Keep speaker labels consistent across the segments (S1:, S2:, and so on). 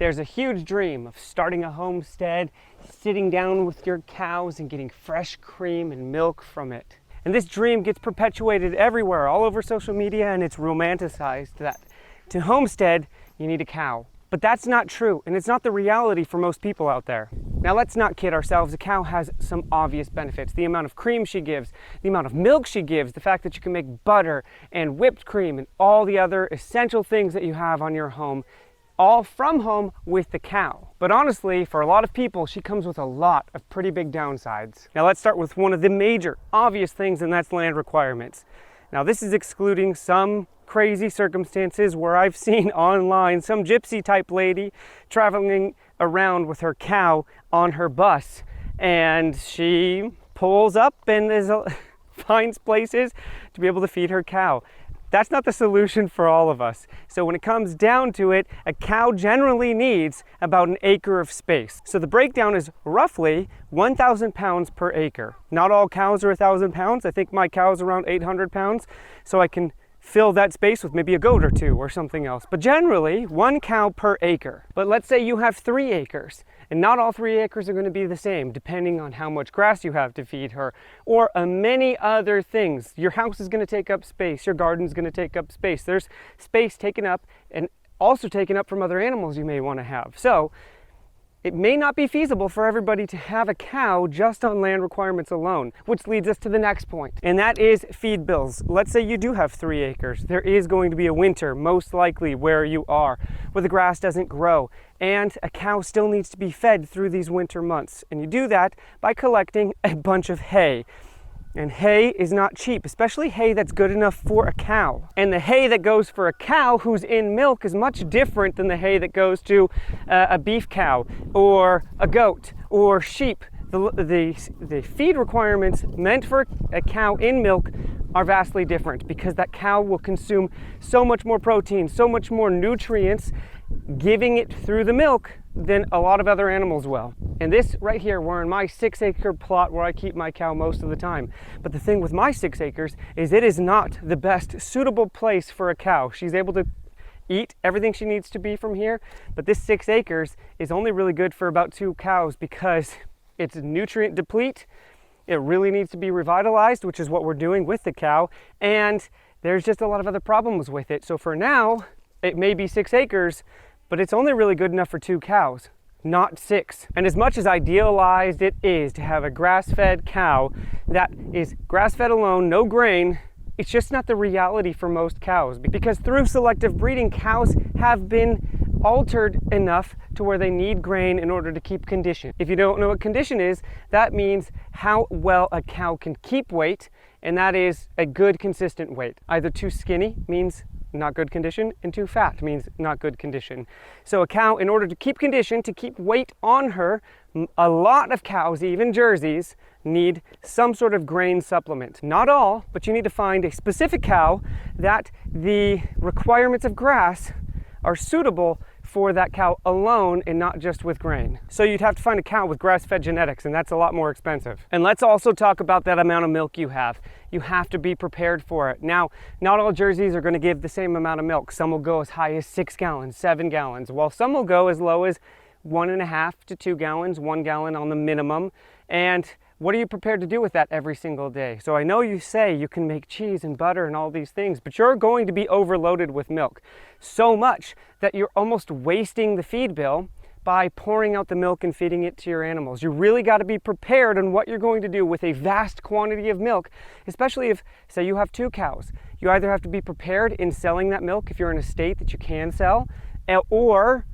S1: There's a huge dream of starting a homestead, sitting down with your cows and getting fresh cream and milk from it. And this dream gets perpetuated everywhere, all over social media, and it's romanticized that to homestead, you need a cow. But that's not true, and it's not the reality for most people out there. Now let's not kid ourselves, a cow has some obvious benefits. The amount of cream she gives, the amount of milk she gives, the fact that you can make butter and whipped cream and all the other essential things that you have on your home, all from home with the cow. But honestly, for a lot of people, she comes with a lot of pretty big downsides. Now let's start with one of the major obvious things, and that's land requirements. Now this is excluding some crazy circumstances where I've seen online some gypsy type lady traveling around with her cow on her bus, and she pulls up and finds places to be able to feed her cow. That's not the solution for all of us. So when it comes down to it, a cow generally needs about an acre of space. So the breakdown is roughly 1,000 pounds per acre. Not all cows are 1,000 pounds. I think my cow's around 800 pounds. So I can fill that space with maybe a goat or two or something else. But generally, 1 cow per acre. But let's say you have 3 acres, and not all 3 acres are going to be the same, depending on how much grass you have to feed her, or many other things. Your house is going to take up space, your garden's going to take up space. There's space taken up and also taken up from other animals you may want to have. So it may not be feasible for everybody to have a cow just on land requirements alone, which leads us to the next point, and that is feed bills. Let's say you do have 3 acres. There is going to be a winter, most likely where you are, where the grass doesn't grow, and a cow still needs to be fed through these winter months. And you do that by collecting a bunch of hay. And hay is not cheap, especially hay that's good enough for a cow. And the hay that goes for a cow who's in milk is much different than the hay that goes to a beef cow or a goat or sheep. The feed requirements meant for a cow in milk are vastly different, because that cow will consume so much more protein, so much more nutrients, giving it through the milk than a lot of other animals will. And this right here, we're in my 6-acre plot where I keep my cow most of the time. But the thing with my 6 acres is it is not the best suitable place for a cow. She's able to eat everything she needs to be from here, but this 6 acres is only really good for about 2 cows because it's nutrient deplete. It really needs to be revitalized, which is what we're doing with the cow, and there's just a lot of other problems with it. So for now, it may be 6 acres, but it's only really good enough for 2 cows, not 6. And as much as idealized it is to have a grass-fed cow that is grass-fed alone, no grain, it's just not the reality for most cows, because through selective breeding, cows have been altered enough to where they need grain in order to keep condition. If you don't know what condition is, that means how well a cow can keep weight, and that is a good consistent weight. Either too skinny means not good condition, and too fat means not good condition. So a cow, in order to keep condition, to keep weight on her, a lot of cows, even Jerseys, need some sort of grain supplement. Not all, but you need to find a specific cow that the requirements of grass are suitable for that cow alone and not just with grain. So you'd have to find a cow with grass-fed genetics, and that's a lot more expensive. And let's also talk about that amount of milk you have. You have to be prepared for it. Now, not all Jerseys are going to give the same amount of milk. Some will go as high as 6 gallons, 7 gallons, while some will go as low as 1.5 to 2 gallons, 1 gallon on the minimum. And what are you prepared to do with that every single day? So I know you say you can make cheese and butter and all these things, but you're going to be overloaded with milk. So much that you're almost wasting the feed bill by pouring out the milk and feeding it to your animals. You really got to be prepared on what you're going to do with a vast quantity of milk, especially if, say, you have 2 cows. You either have to be prepared in selling that milk if you're in a state that you can sell, or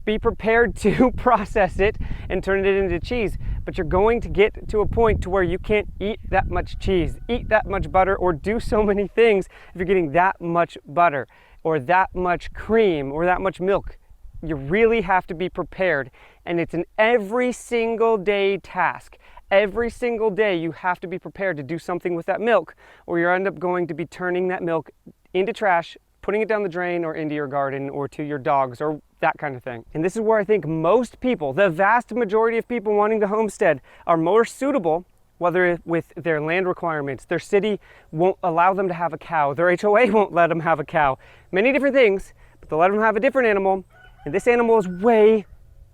S1: be prepared to process it and turn it into cheese. But you're going to get to a point to where you can't eat that much cheese, eat that much butter, or do so many things if you're getting that much butter or that much cream or that much milk. You really have to be prepared, and it's an every single day task. Every single day you have to be prepared to do something with that milk, or you end up going to be turning that milk into trash, putting it down the drain or into your garden or to your dogs or that kind of thing. And this is where I think most people, the vast majority of people wanting to homestead, are more suitable, whether with their land requirements, their city won't allow them to have a cow, their HOA won't let them have a cow, many different things, but they'll let them have a different animal, And this animal is way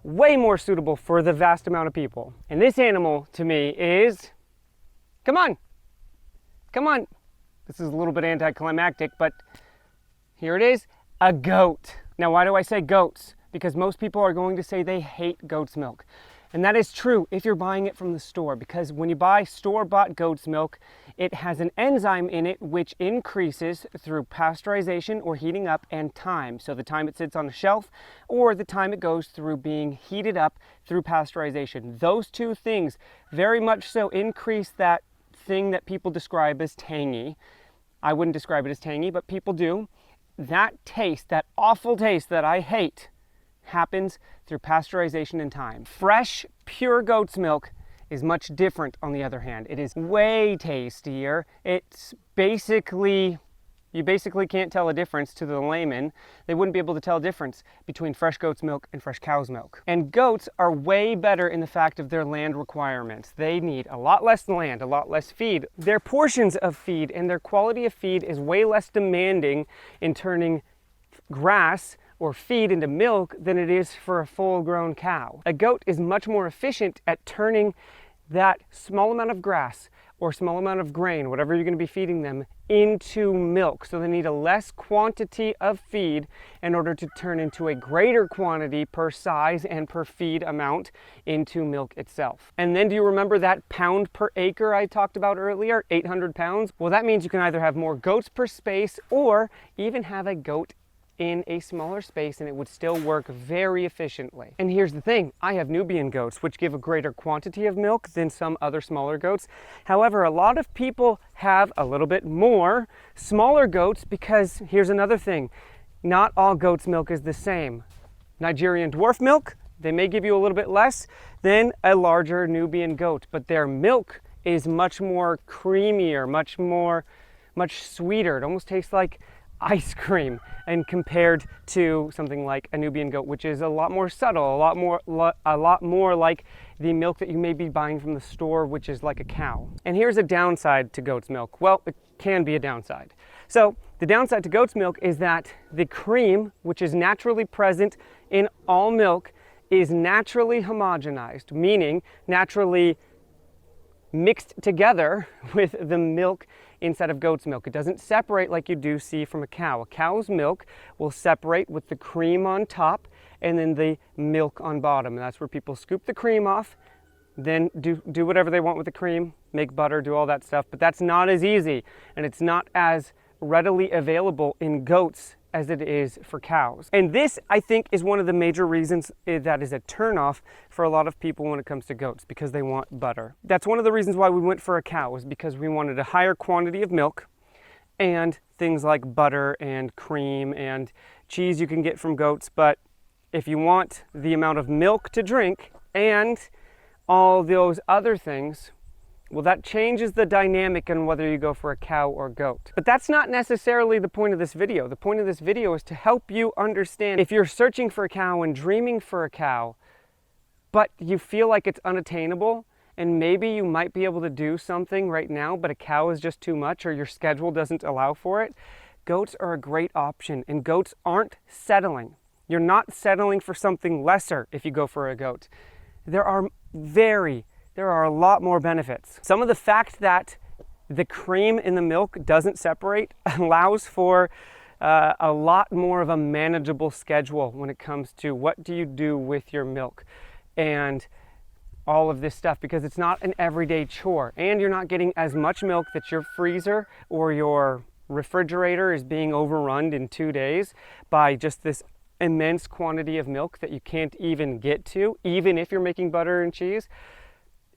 S1: more suitable for the vast amount of people. And this animal to me is, come on. This is a little bit anticlimactic, but here it is, a goat. Now, why do I say goats? Because most people are going to say they hate goat's milk. And that is true if you're buying it from the store, because when you buy store-bought goat's milk, it has an enzyme in it which increases through pasteurization or heating up and time. So the time it sits on the shelf or the time it goes through being heated up through pasteurization. Those two things very much so increase that thing that people describe as tangy. I wouldn't describe it as tangy, but people do. That taste, that awful taste that I hate, happens through pasteurization and time. Fresh, pure goat's milk is much different on the other hand. It is way tastier. You basically can't tell a difference to the layman. They wouldn't be able to tell a difference between fresh goat's milk and fresh cow's milk. And goats are way better in the fact of their land requirements. They need a lot less land, a lot less feed. Their portions of feed and their quality of feed is way less demanding in turning grass or feed into milk than it is for a full-grown cow. A goat is much more efficient at turning that small amount of grass or small amount of grain, whatever you're going to be feeding them, into milk. So they need a less quantity of feed in order to turn into a greater quantity per size and per feed amount into milk itself. And then do you remember that pound per acre I talked about earlier, 800 pounds? Well, that means you can either have more goats per space or even have a goat in a smaller space and it would still work very efficiently. And here's the thing, I have Nubian goats which give a greater quantity of milk than some other smaller goats. However, a lot of people have a little bit more smaller goats because here's another thing, not all goat's milk is the same. Nigerian dwarf milk, they may give you a little bit less than a larger Nubian goat, but their milk is much more creamier, much sweeter. It almost tastes like ice cream, and compared to something like a Nubian goat, which is a lot more subtle, a lot more like the milk that you may be buying from the store, which is like a cow. And here's a downside to goat's milk. Well, it can be a downside. So the downside to goat's milk is that the cream, which is naturally present in all milk, is naturally homogenized, meaning naturally mixed together with the milk inside of goat's milk. It doesn't separate like you do see from a cow. A cow's milk will separate with the cream on top and then the milk on bottom. And that's where people scoop the cream off, then do whatever they want with the cream, make butter, do all that stuff. But that's not as easy, and it's not as readily available in goats as it is for cows. And this, I think, is one of the major reasons that is a turnoff for a lot of people when it comes to goats, because they want butter. That's one of the reasons why we went for a cow, was because we wanted a higher quantity of milk and things like butter and cream and cheese you can get from goats. But if you want the amount of milk to drink and all those other things, well, that changes the dynamic on whether you go for a cow or goat. But that's not necessarily the point of this video. The point of this video is to help you understand if you're searching for a cow and dreaming for a cow, but you feel like it's unattainable, and maybe you might be able to do something right now, but a cow is just too much or your schedule doesn't allow for it, goats are a great option, and goats aren't settling. You're not settling for something lesser if you go for a goat. There are a lot more benefits. Some of the fact that the cream in the milk doesn't separate allows for a lot more of a manageable schedule when it comes to what do you do with your milk and all of this stuff, because it's not an everyday chore, and you're not getting as much milk that your freezer or your refrigerator is being overrun in 2 days by just this immense quantity of milk that you can't even get to, even if you're making butter and cheese.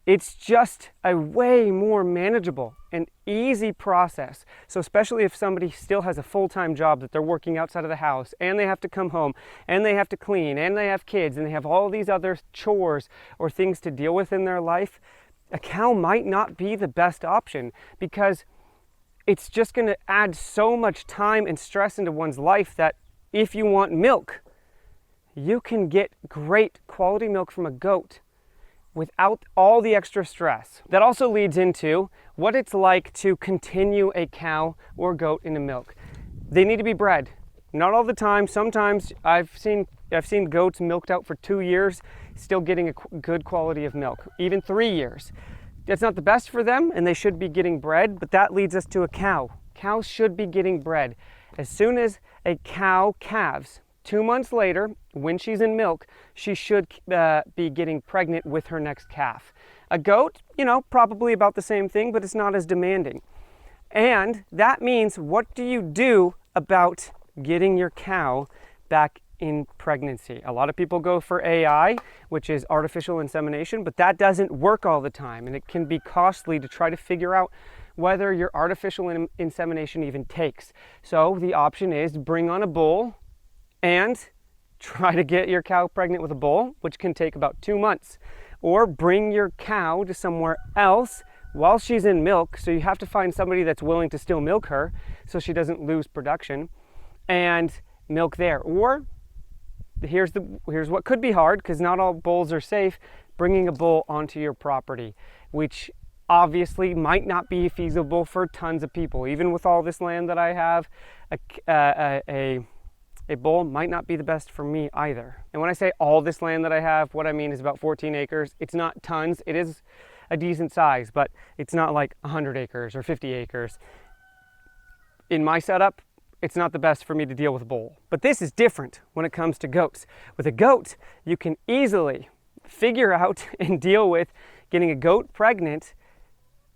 S1: It's just a way more manageable and easy process. So especially if somebody still has a full-time job that they're working outside of the house, and they have to come home, and they have to clean, and they have kids, and they have all these other chores or things to deal with in their life, a cow might not be the best option, because it's just going to add so much time and stress into one's life that if you want milk, you can get great quality milk from a goat without all the extra stress. That also leads into what it's like to continue a cow or goat into milk. They need to be bred. Not all the time. Sometimes I've seen I've seen goats milked out for 2 years, still getting a good quality of milk, even 3 years. It's not the best for them, and they should be getting bred, but that leads us to a cow. Cows should be getting bred. As soon as a cow calves, 2 months later, when she's in milk, she should be getting pregnant with her next calf. A goat, probably about the same thing, but it's not as demanding. And that means, what do you do about getting your cow back in pregnancy? A lot of people go for AI, which is artificial insemination, but that doesn't work all the time, and it can be costly to try to figure out whether your artificial insemination even takes. So the option is bring on a bull and try to get your cow pregnant with a bull, which can take about 2 months. Or bring your cow to somewhere else while she's in milk, so you have to find somebody that's willing to still milk her so she doesn't lose production, and milk there. Or here's what could be hard, because not all bulls are safe, bringing a bull onto your property, which obviously might not be feasible for tons of people. Even with all this land that I have, a bull might not be the best for me either. And when I say all this land that I have, what I mean is about 14 acres. It's not tons. It is a decent size, but it's not like 100 acres or 50 acres. In my setup, it's not the best for me to deal with a bull. But this is different when it comes to goats. With a goat, you can easily figure out and deal with getting a goat pregnant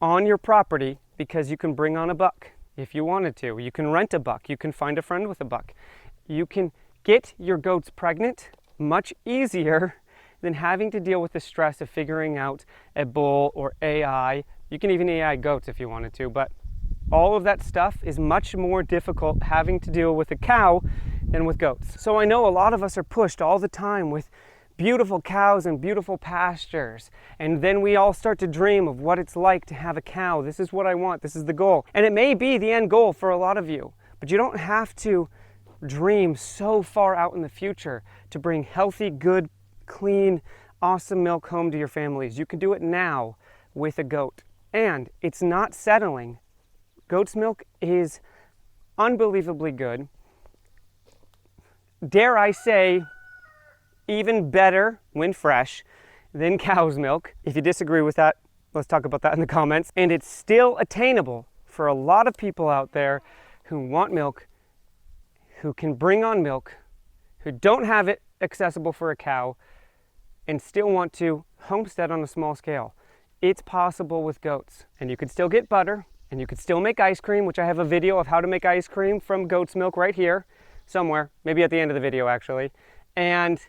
S1: on your property, because you can bring on a buck if you wanted to. You can rent a buck. You can find a friend with a buck. You can get your goats pregnant much easier than having to deal with the stress of figuring out a bull or AI. You can even AI goats if you wanted to, but all of that stuff is much more difficult having to deal with a cow than with goats. So I know a lot of us are pushed all the time with beautiful cows and beautiful pastures, and then we all start to dream of what it's like to have a cow. This is what I want. This is the goal. And it may be the end goal for a lot of you, but you don't have to dream so far out in the future to bring healthy, good, clean, awesome milk home to your families. You can do it now with a goat, and it's not settling. Goat's milk is unbelievably good. Dare I say, even better when fresh than cow's milk. If you disagree with that, let's talk about that in the comments. And it's still attainable for a lot of people out there who want milk, who can bring on milk, who don't have it accessible for a cow, and still want to homestead on a small scale. It's possible with goats. And you could still get butter, and you could still make ice cream, which I have a video of how to make ice cream from goat's milk right here, somewhere, maybe at the end of the video actually. And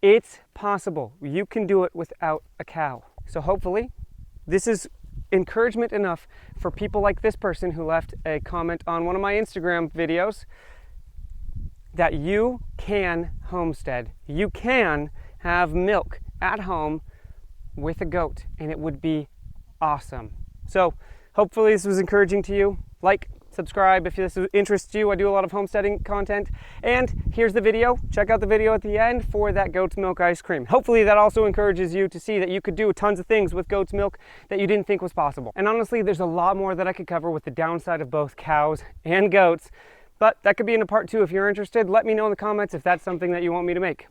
S1: it's possible. You can do it without a cow. So hopefully this is encouragement enough for people like this person who left a comment on one of my Instagram videos, that you can homestead. You can have milk at home with a goat, and it would be awesome. So hopefully this was encouraging to you. Like, subscribe if this interests you. I do a lot of homesteading content. And here's the video. Check out the video at the end for that goat's milk ice cream. Hopefully that also encourages you to see that you could do tons of things with goat's milk that you didn't think was possible. And honestly, there's a lot more that I could cover with the downside of both cows and goats, but that could be in a part 2 if you're interested. Let me know in the comments if that's something that you want me to make.